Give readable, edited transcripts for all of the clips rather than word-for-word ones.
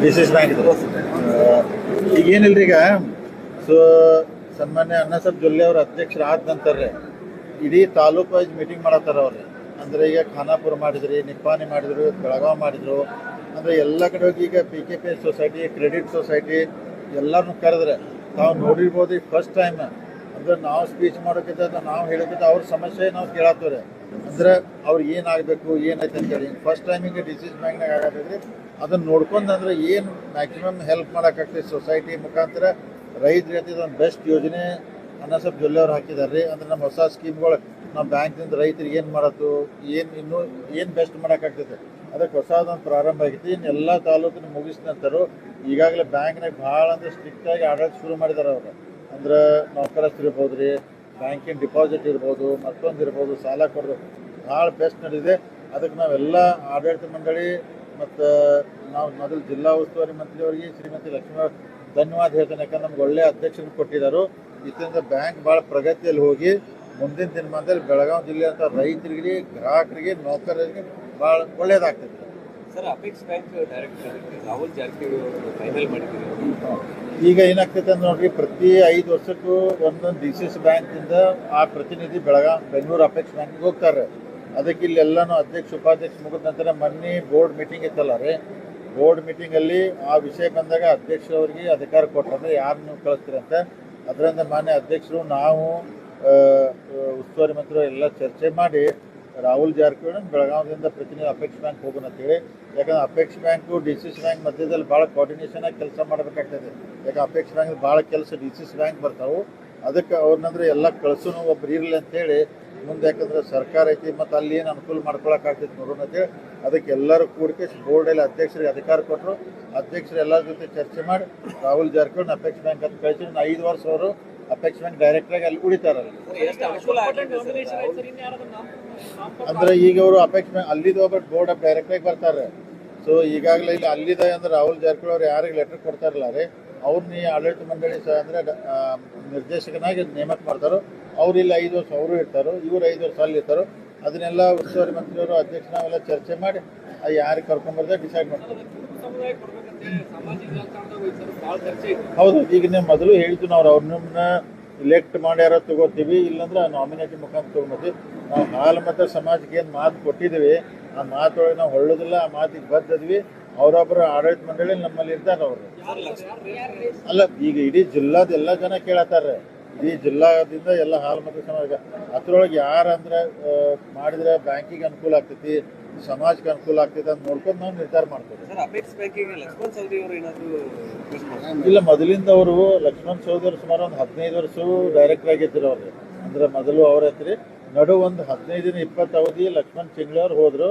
ಡಿಸಿಸ್ bank ಈಗೇನಿಲ್ರಿ ಈಗ so ಸನ್ಮಾನ್ಯ ಅಣ್ಣಾಸಾಬ್ ಜೊಲ್ಲೆ ಅವ್ರ ಅಧ್ಯಕ್ಷರಾದ ನಂತರ ಇಡೀ ತಾಲೂಕು ವೈಸ್ ಮೀಟಿಂಗ್ ಮಾಡತ್ತಾರ ಅವ್ರು. ಅಂದರೆ ಈಗ ಖಾನಾಪುರ ಮಾಡಿದ್ರಿ, ನಿಪ್ಪಾಣಿ ಮಾಡಿದ್ರು, ಬೆಳಗಾವಿ ಮಾಡಿದ್ರು, ಅಂದರೆ ಎಲ್ಲ ಕಡೆ ಹೋಗಿ ಈಗ PKP ಸೊಸೈಟಿ, ಕ್ರೆಡಿಟ್ ಸೊಸೈಟಿ ಎಲ್ಲರನ್ನೂ ಕರೆದ್ರೆ ತಾವು ನೋಡಿರ್ಬೋದು. ಈಗ ಫಸ್ಟ್ ಟೈಮ್ ಅಂದ್ರೆ ನಾವು ಸ್ಪೀಚ್ ಮಾಡೋಕ್ಕಿಂತ ನಾವು ಹೇಳೋಕ್ಕಿಂತ ಅವ್ರ ಸಮಸ್ಯೆ ನಾವು ಕೇಳತ್ತವ್ರೆ. ಅಂದ್ರೆ ಅವ್ರಿಗೆ ಏನಾಗಬೇಕು ಏನೈತೆ ಅಂತೇಳಿ ಫಸ್ಟ್ ಟೈಮ್ ಈಗ ಡಿಸಿಸ್ ಬ್ಯಾಂಕ್ನಾಗ ಆಗತ್ತಿದ್ರಿ ಅದನ್ನು ನೋಡ್ಕೊಂಡು ಅಂದ್ರೆ ಏನು ಮ್ಯಾಕ್ಸಿಮಮ್ ಹೆಲ್ಪ್ ಮಾಡೋಕ್ಕಾಗ್ತದೆ ಸೊಸೈಟಿ ಮುಖಾಂತರ ರೈತರಿಗೆ ಅಂತ ಇದೊಂದು ಬೆಸ್ಟ್ ಯೋಜನೆ ಅಣ್ಣಾಸಾಬ್ ಜೊಲ್ಲೆ ಅವ್ರು ಹಾಕಿದ್ದಾರೆ ರೀ. ಅಂದ್ರೆ ನಮ್ಮ ಹೊಸ ಸ್ಕೀಮ್ಗಳು ನಾವು ಬ್ಯಾಂಕ್ನಿಂದ ರೈತರಿಗೆ ಏನು ಮಾಡತ್ತು, ಏನು ಬೆಸ್ಟ್ ಮಾಡೋಕ್ಕಾಗ್ತೈತೆ ಅದಕ್ಕೆ ಹೊಸದೊಂದು ಪ್ರಾರಂಭ ಆಗೈತಿ. ಇನ್ನು ಎಲ್ಲ ತಾಲೂಕಿನ ಮುಗಿಸಿದ ನಂತರ ಈಗಾಗಲೇ ಬ್ಯಾಂಕ್ನಾಗ ಭಾಳ ಅಂದ್ರೆ ಸ್ಟ್ರಿಕ್ಟಾಗಿ ಆಡಳಿತ ಶುರು ಮಾಡಿದ್ದಾರೆ ಅವರು. ಅಂದ್ರೆ ನೌಕರಸ್ಥರು ಇರ್ಬೋದು ರೀ, ಬ್ಯಾಂಕಿನ ಡಿಪಾಸಿಟ್ ಇರ್ಬೋದು, ಮತ್ತೊಂದು ಇರ್ಬೋದು, ಸಾಲ ಕೊಡೋದು ಭಾಳ ಬೆಸ್ಟ್ ನಡೆದಿದೆ. ಅದಕ್ಕೆ ನಾವೆಲ್ಲ ಆಡಳಿತ ಮಂಡಳಿ ಮತ್ತು ನಾವು ಮೊದಲು ಜಿಲ್ಲಾ ಉಸ್ತುವಾರಿ ಮಂತ್ರಿಯವರಿಗೆ ಶ್ರೀಮತಿ ಲಕ್ಷ್ಮೀ ಧನ್ಯವಾದ ಹೇಳ್ತೇನೆ. ಯಾಕಂದ್ರೆ ನಮ್ಗೆ ಒಳ್ಳೆಯ ಅಧ್ಯಕ್ಷರು ಕೊಟ್ಟಿದ್ದಾರೆ. ಇದರಿಂದ ಬ್ಯಾಂಕ್ ಭಾಳ ಪ್ರಗತಿಯಲ್ಲಿ ಹೋಗಿ ಮುಂದಿನ ದಿನಮಾನದಲ್ಲಿ ಬೆಳಗಾವಿ ಜಿಲ್ಲೆಯಂಥ ರೈತರಿಗೆ, ಗ್ರಾಹಕರಿಗೆ, ನೌಕರರಿಗೆ ಭಾಳ ಒಳ್ಳೇದಾಗ್ತದೆ. Sir, apex bank director Rahul Jarkiholi ಅವರು ಫೈನಲ್ ಮಾಡಿದ್ದೀವಿ. ಈಗ ಏನಾಗ್ತೈತೆ ಅಂತ ನೋಡ್ರಿ, ಪ್ರತಿ 5 ವರ್ಷಕ್ಕೂ ಒಂದೊಂದು DCS ಬ್ಯಾಂಕಿಂದ ಆ ಪ್ರತಿನಿಧಿ ಬೆಂಗಳೂರು ಅಪೆಕ್ಸ್ ಬ್ಯಾಂಕಿಗೆ ಹೋಗ್ತಾರೆ. ಅದಕ್ಕೆ ಇಲ್ಲೆಲ್ಲನೂ ಅಧ್ಯಕ್ಷ ಉಪಾಧ್ಯಕ್ಷ ಮುಗಿದ ನಂತರ ಮೊನ್ನೆ ಬೋರ್ಡ್ ಮೀಟಿಂಗ್ ಇತ್ತಲ್ಲ ರೀ, ಬೋರ್ಡ್ ಮೀಟಿಂಗಲ್ಲಿ ಆ ವಿಷಯ ಬಂದಾಗ ಅಧ್ಯಕ್ಷರವರಿಗೆ ಅಧಿಕಾರ ಕೊಟ್ಟರೆ ಯಾರು ನೀವು ಕಳಿಸ್ತೀರಿ ಅಂತ. ಅದರಿಂದ ಮಾನ್ಯ ಅಧ್ಯಕ್ಷರು ನಾವು ಉಸ್ತುವಾರಿ ಮಂತ್ರಿ ಎಲ್ಲ ಚರ್ಚೆ ಮಾಡಿ ರಾಹುಲ್ ಜಾರಕಿಹೊಳಿ ಬೆಳಗಾವಿಯಿಂದ ಪ್ರತಿನಿಧಿ ಅಪೆಕ್ಸ್ ಬ್ಯಾಂಕ್ ಹೋಗೋಣ ಅಂತೇಳಿ. ಯಾಕಂದ್ರೆ ಅಪೆಕ್ಸ್ ಬ್ಯಾಂಕು DCS ಬ್ಯಾಂಕ್ ಮಧ್ಯದಲ್ಲಿ ಭಾಳ ಕೋಆರ್ಡಿನೇಷನ್ ಆಗಿ ಕೆಲಸ ಮಾಡಬೇಕಾಗ್ತದೆ. ಯಾಕೆ ಅಪೆಕ್ಸ್ ಬ್ಯಾಂಕ್ ಭಾಳ ಕೆಲಸ DCS ಬ್ಯಾಂಕ್ ಬರ್ತಾವೆ. ಅದಕ್ಕೆ ಅವ್ರನ್ನಂದ್ರೆ ಎಲ್ಲ ಕಳ್ಸೋನು ಒಬ್ರು ಇರಲಿ ಅಂತೇಳಿ ಮುಂದೆ, ಯಾಕಂದ್ರೆ ಸರ್ಕಾರ ಐತಿ ಮತ್ತು ಅಲ್ಲಿ ಏನು ಅನುಕೂಲ ಮಾಡ್ಕೊಳಕ್ಕಾಗ್ತೈತೆ ನೋಡೋಣ ಅಂತೇಳಿ ಅದಕ್ಕೆ ಎಲ್ಲರೂ ಕೂಡಿಕೆ ಬೋರ್ಡಲ್ಲಿ ಅಧ್ಯಕ್ಷರಿಗೆ ಅಧಿಕಾರ ಕೊಟ್ಟರು. ಅಧ್ಯಕ್ಷರು ಎಲ್ಲರ ಜೊತೆ ಚರ್ಚೆ ಮಾಡಿ ರಾಹುಲ್ ಜಾರಕಿಹೊಳಿ ಅಪೆಕ್ಸ್ ಬ್ಯಾಂಕ್ ಅಂತ ಕಳಿಸಿ 5 ವರ್ಷ ಅವರು ಅಪೆಕ್ಸ್ ಬ್ಯಾಂಕ್ ಡೈರೆಕ್ಟ್ರಾಗಿ ಅಲ್ಲಿ ಉಳಿತಾರಲ್ಲ. ಅಂದ್ರೆ ಈಗ ಅವರು ಅಪೆಕ್ಸ್ ಬ್ಯಾಂಕ್ ಅಲ್ಲಿದ್ದು ಒಬ್ಬರು ಬೋರ್ಡ್ ಆಫ್ ಡೈರೆಕ್ಟ್ರಾಗಿ ಬರ್ತಾರೆ. ಸೊ ಈಗಾಗಲೇ ಇಲ್ಲಿ ಅಲ್ಲಿದ ಅಂದ್ರೆ ರಾಹುಲ್ ಜಾರಕಿಹೊಳಿ ಅವ್ರು ಯಾರಿಗೆ ಲೆಟರ್ ಕೊಡ್ತಾರಲ್ಲ ರೀ, ಅವ್ರನ್ನ ಆಡಳಿತ ಮಂಡಳಿ ಅಂದರೆ ನಿರ್ದೇಶಕನಾಗಿ ನೇಮಕ ಮಾಡ್ತಾರೋ. ಅವ್ರು ಇಲ್ಲಿ 5 ವರ್ಷ ಅವರು ಇರ್ತಾರೋ, ಇವ್ರು 5 ವರ್ಷ ಅಲ್ಲಿ ಇರ್ತಾರೋ. ಅದನ್ನೆಲ್ಲ ಉಸ್ತುವಾರಿ ಮಂತ್ರಿಯವರು ಅಧ್ಯಕ್ಷ ನಾವೆಲ್ಲ ಚರ್ಚೆ ಮಾಡಿ ಯಾರು ಕರ್ಕೊಂಬರ್ದೆ ಡಿಸೈಡ್ ಮಾಡ್ತಾರೆ. ಹೌದು, ಈಗ ನೀವು ಮೊದಲು ಹೇಳಿದ್ದು ನಾವು ಅವ್ರನ್ನ ಇಲೆಕ್ಟ್ ಮಾಡ್ಯಾರ ತಗೋತೀವಿ, ಇಲ್ಲಾಂದ್ರೆ ನಾಮಿನೇಟಿವ್ ಮುಖಾಂತರ ತೊಗೊಂಬತ್ತೀವಿ. ನಾವು ಹಾಲು ಮತ್ತು ಸಮಾಜಕ್ಕೆ ಏನು ಮಾತು ಕೊಟ್ಟಿದ್ದೀವಿ ಆ ಮಾತೊಳಗೆ ನಾವು ಹೊಳ್ಳೋದಿಲ್ಲ, ಆ ಮಾತಿಗೆ ಬದ್ದಿದ್ವಿ. ಅವರೊಬ್ಬರು ಆಡಳಿತ ಮಂಡಳಿ ನಮ್ಮಲ್ಲಿ ಇರ್ತಾರೆ ಅವರು. ಅಲ್ಲ, ಈಗ ಇಡೀ ಜಿಲ್ಲಾದ ಎಲ್ಲ ಜನ ಕೇಳತ್ತಾರೆ. ಇಡೀ ಜಿಲ್ಲಾದಿಂದ ಎಲ್ಲ ಹಾಲು ಮತ್ತು ಸಮಾಜ ಅದ್ರೊಳಗೆ ಯಾರು ಅಂದ್ರೆ ಮಾಡಿದ್ರೆ ಬ್ಯಾಂಕಿಗೆ ಅನುಕೂಲ ಆಗ್ತೈತಿ, ಸಮಾಜಕ್ಕೆ ಅನುಕೂಲ ಆಗ್ತೈತೆ ಅಂತ ನೋಡ್ಕೊಂಡು ನಾವು ನಿರ್ಧಾರ ಮಾಡ್ತೇವೆ. ಇಲ್ಲ, ಮೊದಲಿಂದ ಅವರು ಲಕ್ಷ್ಮಣ್ ಸವದಿ ಅವರು ಸುಮಾರು ಒಂದು 15 ವರ್ಷ ಡೈರೆಕ್ಟರ್ ಆಗಿದ್ರು ಅವ್ರು. ಅಂದ್ರೆ ಮೊದಲು ಅವ್ರ ಹತ್ರ ನಡು ಒಂದು 15-20 ಅವಧಿ ಲಕ್ಷ್ಮಣ್ ಚಿಂಗ್ಳೆ ಅವ್ರು ಹೋದ್ರು.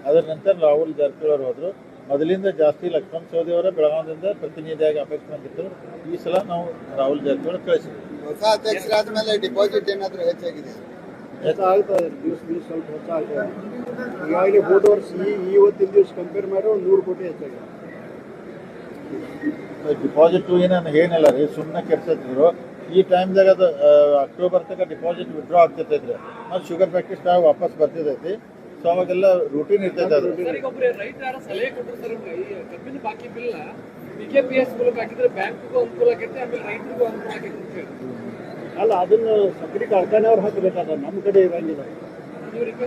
ಅದರ ನಂತರ ರಾಹುಲ್ ಜಾರಕಿಹೊಳಿ ಅವರು ಹೋದ್ರು. ಮೊದಲಿಂದ ಜಾಸ್ತಿ ಲಕ್ಷ್ಮಣ್ ಸವದಿ ಅವರ ಬೆಳಗಾವಿಯಿಂದ ಪ್ರತಿನಿಧಿಯಾಗಿ ಅಪೇಕ್ಷೆ ಬಂದಿತ್ತು. ಈ ಸಲ ನಾವು ರಾಹುಲ್ ಜಾರಕಿಹೊಳಿ ಕಳಿಸಿದ್ವಿ. ಹೊಸ ಅಧ್ಯಕ್ಷರಾದ ಮೇಲೆ ಡಿಪಾಸಿಟ್ ಏನಾದರೂ ಹೆಚ್ಚಾಗಿದೆ? ಹೆಚ್ಚಾಗ್ತದೆ, ದಿವಸ ಸ್ವಲ್ಪ ಹೆಚ್ಚಾಗ್ತದೆ. ಈಗಾಗಲೇ ಹೋದ ವರ್ಷ ಇವತ್ತಿನ ದಿವಸ ಕಂಪೇರ್ ಮಾಡಿ 100 ಕೋಟಿ ಹೆಚ್ಚಾಗಿದೆ. ಡಿಪಾಸಿಟ್ ಏನಿಲ್ಲ ರೀ, ಸುಮ್ಮನೆ ಕೆಡ್ಸತ್ತಿದ್ರು. ಈ ಟೈಮ್ದಾಗ ಅದು ಅಕ್ಟೋಬರ್ ತನಕ ಡಿಪಾಸಿಟ್ ವಿಡ್ರಾ ಆಗ್ತಿರ್ತೈತ್ರಿ. ಮತ್ತು ಶುಗರ್ ಫ್ಯಾಕ್ಟ್ರಿ ಸ್ಟಾಕ್ ವಾಪಸ್ ಬರ್ತಿರ್ತೈತಿ. ಸೊ ಅವಾಗೆಲ್ಲ ರೂಟೀನ್ ಇರ್ತೈತೆ. ಅದು ಅಲ್ಲ, ಅದನ್ನು ಸಕ್ರೆ ಕಾರ್ಖಾನೆ ಅವ್ರು ಹಾಕಬೇಕಾದ್ರೆ ನಮ್ಮ ಕಡೆ ಇರಂಗಿಲ್ಲ.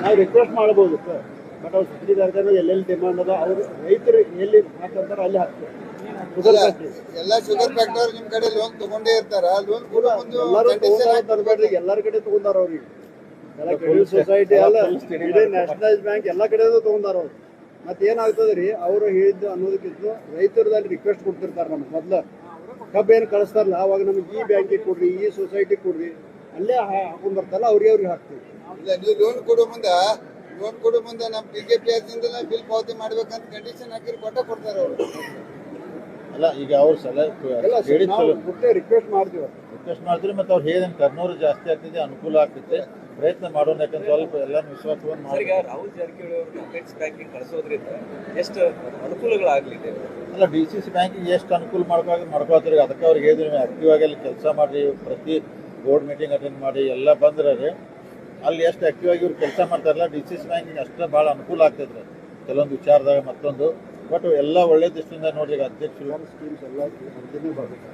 ನಾವು ರಿಕ್ವೆಸ್ಟ್ ಮಾಡ್ಬೋದು, ಬಟ್ ಅವ್ರು ಸಕ್ರೆ ಕಾರ್ಖಾನೆ ಎಲ್ಲೆಲ್ಲಿ ಡಿಮಾಂಡ್ ಅದ ಅವ್ರು ರೈತರು ಎಲ್ಲಿ ಹಾಕಂತಾರೆ ಅಲ್ಲಿ ಹಾಕ್ತಾರೆ. ಎಲ್ಲ ಶುಗರ್ ಫ್ಯಾಕ್ಟರಿ ನಿಮ್ಮ ಕಡೆ ಲೋನ್ ತಗೊಂಡೇ ಇರ್ತಾರ. ಲೋನ್ ಕೂಡ ತರಬೇಡ್ರಿ, ಎಲ್ಲರ ಕಡೆ ತಗೊಂಡಾರ ಅವ್ರಿಗೆ. ಎಲ್ಲ ಕ್ರೆಡಿಟ್ ಸೊಸೈಟಿ ಅಲ್ಲ, ಇಡೀ ನ್ಯಾಷನಲೈಸ್ ಬ್ಯಾಂಕ್ ಎಲ್ಲ ಕಡೆ ತಗೊಂಡಾರ ಅವ್ರು. ಮತ್ತೆ ಏನಾಗ್ತದೆ ರೀ, ಅವರು ಹೇಳಿದ್ದು ಅನ್ನೋದಕ್ಕಿಂತ ರೈತರದಲ್ಲಿ ರಿಕ್ವೆಸ್ಟ್ ಕೊಡ್ತಿರ್ತಾರೆ. ನಮ್ಗೆ ಮೊದಲು ಕಬ್ಬು ಏನು ಕಳಿಸ್ತಾರಲ್ಲ, ಅವಾಗ ನಮ್ಗೆ ಈ ಬ್ಯಾಂಕಿಗೆ ಕೊಡ್ರಿ, ಈ ಸೊಸೈಟಿ ಕೊಡ್ರಿ, ಅಲ್ಲೇ ಹಾಕೊಂಡ್ ಬರ್ತಾರಲ್ಲ ಅವ್ರಿಗೆ ಹಾಕ್ತೀವಿ. ಇಲ್ಲ, ನೀವು ಲೋನ್ ಕೊಡೋ ಮುಂದೆ ನಮ್ಮ PKP ಬಿಲ್ ಪಾವತಿ ಮಾಡ್ಬೇಕಂತ ಕಂಡೀಷನ್ ಹಾಕಿರಿ ಕೊಡ್ತಾರೆ ಅವರು. ಅಲ್ಲ, ಈಗ ಅವ್ರು ರಿಕ್ವೆಸ್ಟ್ ಮಾಡ್ತೀವಿ ಮತ್ತು ಅವ್ರು ಹೇಳಿದ ಟರ್ನೋವರ್ ಜಾಸ್ತಿ ಆಗ್ತಿದೆ, ಅನುಕೂಲ ಆಗ್ತೈತೆ, ಪ್ರಯತ್ನ ಮಾಡೋಣ. ಯಾಕಂದ್ರೆ ಸ್ವಲ್ಪ ಎಲ್ಲ ವಿಶ್ವಾಸ ರಾಹುಲ್ ಜಾರಕಿಹೊಳಿ ಅವರು ಅಪೆಕ್ಸ್ ಬ್ಯಾಂಕಿಂಗ್ ಕಳಿಸೋದ್ರಿಂದ ಎಷ್ಟು ಅನುಕೂಲಗಳಾಗಲಿದೆ? ಅಲ್ಲ, DCS ಬ್ಯಾಂಕಿಗೆ ಎಷ್ಟು ಅನುಕೂಲ ಮಾಡ್ಕೊಳ್ತಾರೆ. ಅದಕ್ಕೆ ಅವ್ರಿಗೆ ಹೇಳಿದ್ರಿ ಆಕ್ಟಿವ್ ಆಗಿ ಅಲ್ಲಿ ಕೆಲಸ ಮಾಡಿರಿ, ಪ್ರತಿ ಬೋರ್ಡ್ ಮೀಟಿಂಗ್ ಅಟೆಂಡ್ ಮಾಡಿ ಎಲ್ಲ ಬಂದ್ರೆ ಅಲ್ಲಿ ಎಷ್ಟು ಆಕ್ಟಿವ್ ಆಗಿ ಇವ್ರು ಕೆಲಸ ಮಾಡ್ತಾರಲ್ಲ, DCS ಬ್ಯಾಂಕಿಗೆ ಅಷ್ಟೇ ಭಾಳ ಅನುಕೂಲ ಆಗ್ತೈತ್ರಿ ಕೆಲವೊಂದು ವಿಚಾರದಾಗ. ಮತ್ತೊಂದು ಬಟ್ ಎಲ್ಲ ಒಳ್ಳೆ ದೃಷ್ಟಿಯಿಂದ ನೋಡ್ರಿ ಈಗ ಅಧ್ಯಕ್ಷರು ಸ್ಕೀಮ್ಸ್ ಎಲ್ಲ ಅರ್ಜಿನೇ ಬರುತ್ತೆ.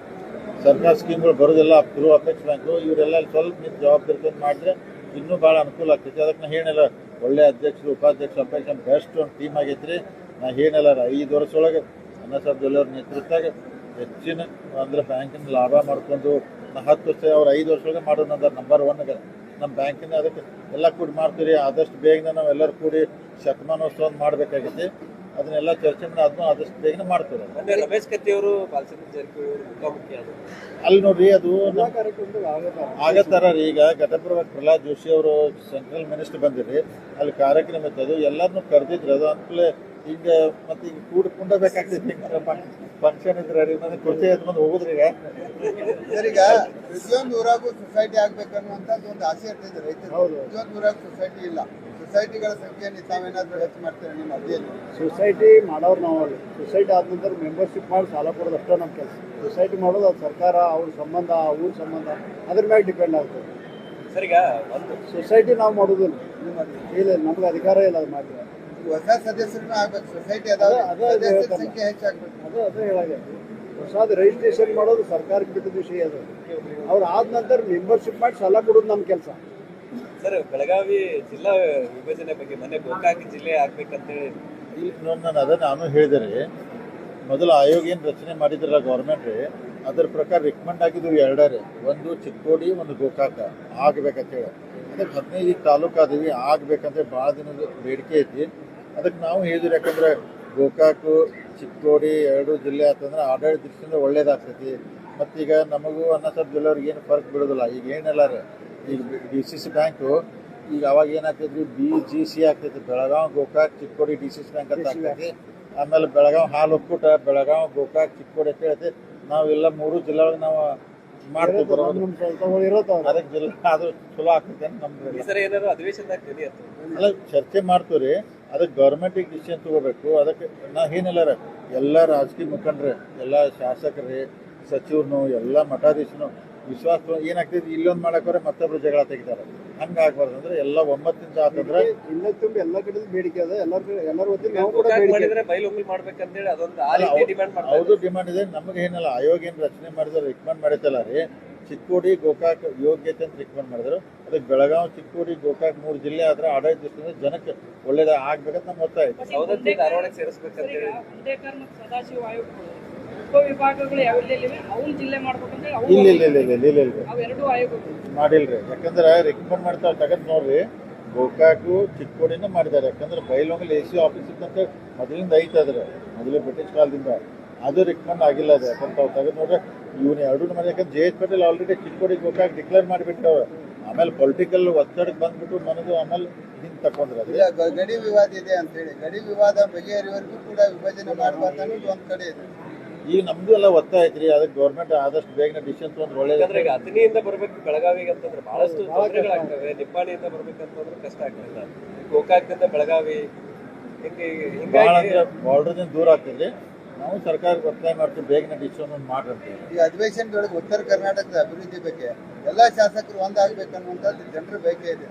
ಸರ್ಕಾರ ಸ್ಕೀಮ್ಗಳು ಬರೋದಿಲ್ಲ ಥ್ರೂ ಅಪೆಕ್ಸ್ ಬ್ಯಾಂಕು ಇವರೆಲ್ಲ ಸ್ವಲ್ಪ ನಿಂತು ಜವಾಬ್ದಾರಿ ಮಾಡಿದ್ರೆ ಇನ್ನೂ ಭಾಳ ಅನುಕೂಲ ಆಗ್ತೈತಿ. ಅದಕ್ಕೆ ನಾ ಏನಿಲ್ಲ ಒಳ್ಳೆ ಅಧ್ಯಕ್ಷರು ಉಪಾಧ್ಯಕ್ಷರು ಅಪೆಕ್ಸ್ ಬೆಸ್ಟ್ ಒಂದು ಟೀಮ್ ಆಗೈತ್ರಿ. ನಾ ಏನಿಲ್ಲ 5 ವರ್ಷ ಒಳಗೆ ಅನ್ನಸಾಬ್ ಜೊಲ್ಲೆಯವ್ರ ನೇತೃತ್ವದಾಗ ಹೆಚ್ಚಿನ ಅಂದ್ರೆ ಬ್ಯಾಂಕಿನ ಲಾಭ ಮಾಡ್ಕೊಂಡು ನಾ 10 ವರ್ಷ ಅವ್ರು 5 ವರ್ಷ ಒಳಗೆ ಮಾಡೋಣ ಅಂದ್ರೆ ನಂಬರ್ 1 ನಮ್ಮ ಬ್ಯಾಂಕಿನ ಅದಕ್ಕೆ ಎಲ್ಲ ಕೂಡಿ ಮಾಡ್ತೀವಿ. ಆದಷ್ಟು ಬೇಗನೆ ನಾವೆಲ್ಲರೂ ಕೂಡಿ ಶತಮಾನೋತ್ಸವ ಮಾಡಬೇಕಾಗೈತಿ. ಅದನ್ನೆಲ್ಲ ಚರ್ಚೆ ಮಾಡಿ ಅದನ್ನು ಆದಷ್ಟು ಬೇಗನೆ ಮಾಡ್ತೀವಿ. ಮೊನ್ನೆ ರಮೇಶ್ ಕತ್ತಿ ಅವರು ಬಾಲಚಂದ್ರ ಜಾರಕಿಹೊಳಿ ಅವರು ಮುಖಾಮುಖಿ ಆದರು. ಅಲ್ಲಿ ನೋಡ್ರಿ ಅದು ಎಲ್ಲ ಕಾರ್ಯಕ್ರಮದಾಗ ಆಗತ್ತೆ. ಆಗತ್ತಾರ ರೀ. ಈಗ ಘಟಪ್ರಭಾ ಪ್ರಹ್ಲಾದ್ ಜೋಶಿ ಅವರು ಸೆಂಟ್ರಲ್ ಮಿನಿಸ್ಟರ್ ಬಂದಿರಿ, ಅಲ್ಲಿ ಕಾರ್ಯಕ್ರಮ ಇತ್ತು. ಅದು ಎಲ್ಲರನ್ನೂ ಕರೆದಿದ್ರು. ಅದು ಅಂದ್ಕೂಲೆ ಈಗ ಮತ್ತೆ ಈಗ ಕೂಡ್ಕೊಂಡಬೇಕಾಗ್ತೈತಿ. ಫಂಕ್ಷನ್ ಇದ್ರೆ ನನಗೆ ಕುರ್ಚಿ ಎತ್ಕೊಂಡು ಹೋಗುದ್ರಿ. ಈಗ ಸರ್, ಈಗ ಪ್ರತಿಯೊಂದು ಊರಾಗೂ ಸೊಸೈಟಿ ಆಗ್ಬೇಕನ್ನುವಂಥದ್ದು ಒಂದು ಆಸೆ ಇರ್ತೈತೆ ರೈತರು. ಹೌದು. ಪ್ರತಿಯೊಂದು ಊರಾಗ ಸೊಸೈಟಿ ಇಲ್ಲ. ಸೊಸೈಟಿಗಳ ಸಂಖ್ಯೆಯನ್ನು ತಾವೇನಾದ್ರೂ ಹೆಚ್ಚು ಮಾಡ್ತಾರೆ ನಿಮ್ಮ ಅರ್ಜಿಯಲ್ಲಿ? ಸೊಸೈಟಿ ಮಾಡೋರು ನಾವಲ್ಲ. ಸೊಸೈಟಿ ಆದ ನಂತರ ಮೆಂಬರ್ಶಿಪ್ ಮಾಡಿ ಸಾಲ ಕೊಡೋದು ಅಷ್ಟೇ ನಮ್ಮ ಕೆಲಸ. ಸೊಸೈಟಿ ಮಾಡೋದು ಅದು ಸರ್ಕಾರ, ಅವ್ರ ಸಂಬಂಧ, ಊರ ಸಂಬಂಧ ಅದ್ರ ಮೇಲೆ ಡಿಪೆಂಡ್ ಆಗ್ತದೆ. ಸರ್, ಈಗ ಒಂದು ಸೊಸೈಟಿ ನಾವು ಮಾಡೋದಿಲ್ಲ. ಇಲ್ಲ, ನಮ್ಗೆ ಅಧಿಕಾರ ಇಲ್ಲ ಅದು ಮಾಡಿದ್ರೆ. ಹೊಸ ಸದಸ್ಯರನ್ನು ಆಗ್ಬೇಕು. ಸೊಸೈಟಿ ಅದಾವೆ, ಅದೇ ಸದಸ್ಯರ ಹೇಳ್ತಾರೆ. ಸಂಖ್ಯೆ ಹೆಚ್ಚಾಗ್ಬೇಕು. ಅದೇ ಹೇಳಾಗೈತಿ. ಹೊಸದು ರಿಜಿಸ್ಟ್ರೇಷನ್ ಮಾಡೋದು ಸರ್ಕಾರಕ್ಕೆ ಬಿಟ್ಟಿದ ವಿಷಯ ಅದು. ಅವ್ರು ಆದ ನಂತರ ಮೆಂಬರ್ಶಿಪ್ ಮಾಡಿ ಸಾಲ ಕೊಡೋದು ನಮ್ಮ ಕೆಲಸ. ಸರ್, ಬೆಳಗಾವಿ ಜಿಲ್ಲಾ ವಿಭಜನೆ ಬಗ್ಗೆ ಮೊನ್ನೆ ಗೋಕಾಕ್ ಜಿಲ್ಲೆ ಆಗ್ಬೇಕಂತೇಳಿ ಇಲ್ಲಿ ನೋಡಿ ನಾನು ಹೇಳಿದೆ ರೀ. ಮೊದಲು ಆಯೋಗ ಏನು ರಚನೆ ಮಾಡಿದ್ರಲ್ಲ ಗೌರ್ಮೆಂಟ್ ರೀ, ಅದ್ರ ಪ್ರಕಾರ ರಿಕಮೆಂಡ್ ಆಗಿದ್ವು 2 ರೀ. ಒಂದು ಚಿಕ್ಕೋಡಿ, ಒಂದು ಗೋಕಾಕ ಆಗ್ಬೇಕಂತೇಳಿ. ಅದಕ್ಕೆ 15 ತಾಲೂಕು ಅದೀವಿ ಆಗ್ಬೇಕಂತೇಳಿ ಭಾಳ ದಿನದ ಬೇಡಿಕೆ ಐತಿ. ಅದಕ್ಕೆ ನಾವು ಹೇಳಿದ್ವಿ. ಯಾಕಂದ್ರೆ ಗೋಕಾಕು ಚಿಕ್ಕೋಡಿ 2 ಜಿಲ್ಲೆ ಆತಂದ್ರೆ ಆಡಳಿತ ದೃಷ್ಟಿಯಿಂದ ಒಳ್ಳೇದಾಗ್ತೈತಿ. ಮತ್ತೀಗ ನಮಗೂ ಅನ್ನಸಾಬ್ ಜಿಲ್ಲೆಯವ್ರಿಗೆ ಏನು ಫರ್ಕ್ ಬೀಳೋದಿಲ್ಲ. ಈಗ ಏನೆಲ್ಲ ರೀ, ಈಗ DCC ಬ್ಯಾಂಕು ಈಗ ಅವಾಗ ಏನಾಗ್ತೈತಿ, BGC ಆಗ್ತೈತಿ. ಬೆಳಗಾವ್, ಗೋಕಾಕ್, ಚಿಕ್ಕೋಡಿ DCC ಬ್ಯಾಂಕ್ ಅಂತ ಆಗ್ತೈತಿ. ಆಮೇಲೆ ಬೆಳಗಾವ್ ಹಾಲು ಒಕ್ಕೂಟ, ಬೆಳಗಾವ್, ಗೋಕಾಕ್, ಚಿಕ್ಕೋಡಿ ಅಂತ ಹೇಳ್ತಿ. ನಾವೆಲ್ಲ 3 ಜಿಲ್ಲೆ ಒಳಗೆ ನಾವು ಮಾಡ್ತೀವಿ ಬರೋದು. ನಮ್ಮ ಸ್ವಂತಗಳು ಇರೋತ್ತವ್ರು. ಅದಕ್ಕೆ ಜಿಲ್ಲೆ ಅದು ಚಲೋ ಆಗ್ತೈತೆ ಅಂತ ನಮ್ದು. ಈ ಸರಿ ಏನಾದ್ರು ಅಧಿವೇಶನದಾಗ ತಿಳಿಯತ್ತು. ಅಲ್ಲ, ಚರ್ಚೆ ಮಾಡ್ತೀವಿ ರೀ. ಅದಕ್ಕೆ ಗೌರ್ಮೆಂಟಿಗೆ ಡಿಸಿಷನ್ ತಗೋಬೇಕು. ಅದಕ್ಕೆ ನಾ ಏನಿಲ್ಲ ಎಲ್ಲ ರಾಜಕೀಯ ಮುಖಂಡ್ರೆ, ಎಲ್ಲ ಶಾಸಕರೇ, ಸಚಿವರನ್ನು, ಎಲ್ಲ ಮಠಾಧೀಶನು ವಿಶ್ವಾಸ ಏನಾಗ್ತೈತಿ, ಇಲ್ಲೊಂದು ಮಾಡಕ್ಕೋರೆ ಮತ್ತೊಬ್ರು ಜಗಳ ತೆಗಿತಾರೆ. ಹಂಗಾಗ್ಬಾರ್ದು. ಅಂದ್ರೆ ಎಲ್ಲ ಒಮ್ಮತ್ತಿಂದ ಆತಂದ್ರೆ ಇಲ್ಲ ತುಂಬ ಎಲ್ಲ ಕಡೆ ಬೇಡಿಕೆ ಅದ. ಎಲ್ಲರ ಹೊತ್ತಿಗೆ ನಾವು ಕೂಡ ಗೋಕಾಕ್ ಬೇಡಿಕೆ ಮಾಡಿದ್ರೆ ಬೈಲೊಂಗಲ್ ಮಾಡ್ಬೇಕಂತೇಳಿ ಅದೊಂದು ಆ ರೀತಿ ಡಿಮ್ಯಾಂಡ್ ಮಾಡ್ತಾರೆ. ಹೌದು, ಡಿಮಾಂಡ್ ಇದೆ. ನಮಗೆ ಏನಲ್ಲ, ಆಯೋಗ ಏನು ರಚನೆ ಮಾಡಿದ್ರು ರಿಕಮೆಂಡ್ ಮಾಡಿತ್ತಲ್ಲ ರೀ, ಚಿಕ್ಕೋಡಿ ಗೋಕಾಕ್ ಯೋಗ್ಯತೆ ಅಂತ ರಿಕಮೆಂಡ್ ಮಾಡಿದ್ರು. ಅದಕ್ಕೆ ಬೆಳಗಾವ್, ಚಿಕ್ಕೋಡಿ, ಗೋಕಾಕ್ 3 ಜಿಲ್ಲೆ ಆದ್ರೆ ಆಡಳಿತ ದೃಷ್ಟಿಯಿಂದ ಜನಕ್ಕೆ ಒಳ್ಳೇದ ಆಗ್ಬೇಕಂತ ನಮ್ಮ ಒತ್ತಾಯ. ಸೌದತ್ತಿ ಧಾರವಾಡಕ್ಕೆ ಸೇರಿಸ್ಬೇಕಂತೇಳಿ ಅಂಬೇಡ್ಕರ್ ಮತ್ತು ಸದಾಶಿವ ಆಯೋಗಗಳು ಉಪವಿಭಾಗಗಳು ಯಾವೆಲ್ಲಿವೆ ಅವನ್ನ ಜಿಲ್ಲೆ ಮಾಡ್ಬೇಕಂದ್ರೆ ಇಲ್ಲ ಅವೆರಡು ಆಯೋಗಗಳು ಮಾಡಿಲ್ರಿ. ಯಾಕಂದ್ರೆ ರಿಕಮೆಂಡ್ ಮಾಡ್ತಾರೆ. ತಗದ್ ನೋಡ್ರಿ, ಗೋಕಾಕು ಚಿಕ್ಕೋಡಿನ ಮಾಡಿದ್ದಾರೆ. ಯಾಕಂದ್ರೆ ಬೈಲೊಂಗಲ್ AC ಆಫೀಸ್ ಇದ್ದಂತ ಮೊದಲಿಂದ ಐತದ್ರೆ, ಮೊದಲೇ ಬ್ರಿಟಿಷ್ ಕಾಲದಿಂದ. ಅದು ರಿಕಮೆಂಡ್ ಆಗಿಲ್ಲ. ಅದು ಯಾಕಂತ ಅವ್ರು ತೆಗೆದು ನೋಡ್ರೆ ಇವನು 2 ಮಾಡಿ. ಯಾಕಂದ್ರೆ JH Patel already Chikkodi Gokak declare ಮಾಡಿಬಿಟ್ಟವ್ರು. ಆಮೇಲೆ ಪೊಲಿಟಿಕಲ್ ಒತ್ತಡಕ್ಕೆ ಬಂದ್ಬಿಟ್ಟು ನನಗೂ ಆಮೇಲೆ ಹಿಂಗೆ ತಕೊಂಡ್ರೆ ಅದು ಇಲ್ಲ, ಗಡಿ ವಿವಾದ ಇದೆ ಅಂತ ಹೇಳಿ ಗಡಿ ವಿವಾದ ಬಗೆಹರಿವರೆಗೂ ಕೂಡ ವಿಭಜನೆ ಮಾಡಬಾರ್ದು ಅನ್ನೋದು ಒಂದ್ ಕಡೆ ಇದೆ. ಈಗ ನಮ್ದು ಎಲ್ಲ ಒತ್ತಾಯ ಐತ್ರಿ. ಅದಕ್ಕೆ ಗೌರ್ಮೆಂಟ್ ಆದಷ್ಟು ಬೇಗನೆ ಡಿಸಿಷನ್ ತೊಗೊಂಡ್ರೆ ಒಳ್ಳೇದು. ಯಾಕಂದ್ರೆ ಈಗ ಅಥಣಿಯಿಂದ ಬರ್ಬೇಕು ಬೆಳಗಾವಿಗೆ ಅಂತಂದ್ರೆ ಬಹಳಷ್ಟು ತೊಂದರೆಗಳಾಗ್ತವೆ. ನಿಪ್ಪಾಣಿಯಿಂದ ಬರ್ಬೇಕಂತಂದ್ರೆ ಕಷ್ಟ ಆಗ್ತದೆ. ಗೋಕಾಕ್ನಿಂದ ಬೆಳಗಾವಿ ಭಾಳ ಹಿಂಗಾಗಿ ಅಂದ್ರೆ ಬಾರ್ಡರ್ದಿಂದ ದೂರ ಆಗ್ತದೆ. ನಾವು ಸರ್ಕಾರಕ್ಕೆ ಒತ್ತಾಯ ಮಾಡ್ತೀವಿ, ಬೇಗನೆ ಡಿಸಿಷನ್ ಒಂದು ಮಾಡ್ರಿ. ಈ ಅಧಿವೇಶನದೊಳಗೆ ಉತ್ತರ ಕರ್ನಾಟಕದ ಅಭಿವೃದ್ಧಿ ಬಗ್ಗೆ ಎಲ್ಲಾ ಶಾಸಕರು ಒಂದಾಗಬೇಕನ್ನುವಂಥದ್ದು ಜನರ ಬಯಕೆ ಇದೆ.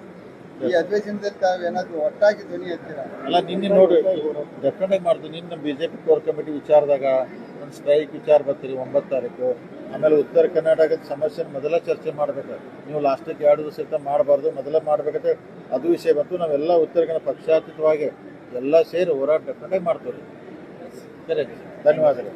ಈ ಅಧಿವೇಶನದಲ್ಲಿ ತಾವೇನಾದ್ರೂ ಒಟ್ಟಾಗಿ ಧ್ವನಿ ಎತ್ತೀರಾ? ಅಲ್ಲ, ನಿನ್ನೆ ನೋಡಿ ಡೆಫಿನೆಟ್ ಮಾಡ್ತೀವಿ. ನಿನ್ನ BJP ಕೋರ್ ಕಮಿಟಿ ವಿಚಾರದಾಗ ಒಂದು ಸ್ಟ್ರೈಕ್ ವಿಚಾರ ಬರ್ತೀರಿ 9 ತಾರೀಕು. ಆಮೇಲೆ ಉತ್ತರ ಕರ್ನಾಟಕದ ಸಮಸ್ಯೆ ಮೊದಲ ಚರ್ಚೆ ಮಾಡ್ಬೇಕು. ನೀವು ಲಾಸ್ಟಿಗೆ 2 ದಿವಸ ಮಾಡಬಾರ್ದು, ಮೊದಲ ಮಾಡ್ಬೇಕಂತ ಅದು ವಿಷಯ ಬಂತು. ನಾವೆಲ್ಲ ಉತ್ತರ ಕನ್ನಡ ಪಕ್ಷಾತೀತವಾಗಿ ಎಲ್ಲ ಸೇರಿ ಹೋರಾಟ ಡೆಫಿನೆಟ್ ಮಾಡ್ತೀವಿ. ಸರಿ, ಧನ್ಯವಾದಗಳು.